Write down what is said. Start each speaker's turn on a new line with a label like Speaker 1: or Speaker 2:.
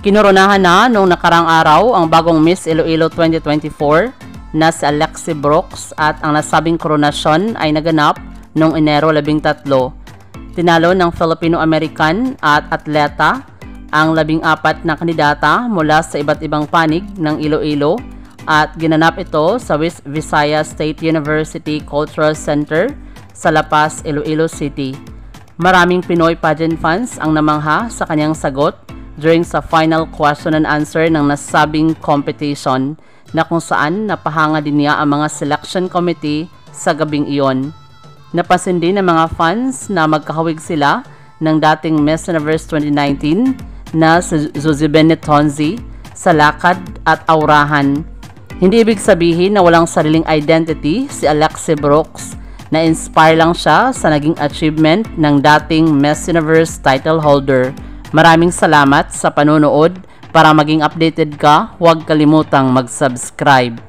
Speaker 1: Kinoronahan na noong nakarang araw ang bagong Miss Iloilo 2024 na si Alexi Brooks at ang nasabing koronasyon ay naganap noong Enero 13. Tinalo ng Filipino-American at atleta ang 14 na kandidata mula sa iba't ibang panig ng Iloilo at ginanap ito sa West Visayas State University Cultural Center sa La Paz, Iloilo City. Maraming Pinoy pageant fans ang namangha sa kanyang sagot during sa final question and answer ng nasabing competition na kung saan napahanga din niya ang mga selection committee sa gabing iyon. Napansin din ng mga fans na magkahawig sila ng dating Miss Universe 2019 na si Zuzibene Tonzi sa lakad at aurahan. Hindi ibig sabihin na walang sariling identity si Alexi Brooks. Na-inspire lang siya sa naging achievement ng dating Miss Universe title holder. Maraming salamat sa panonood. Para maging updated ka, huwag kalimutang mag-subscribe.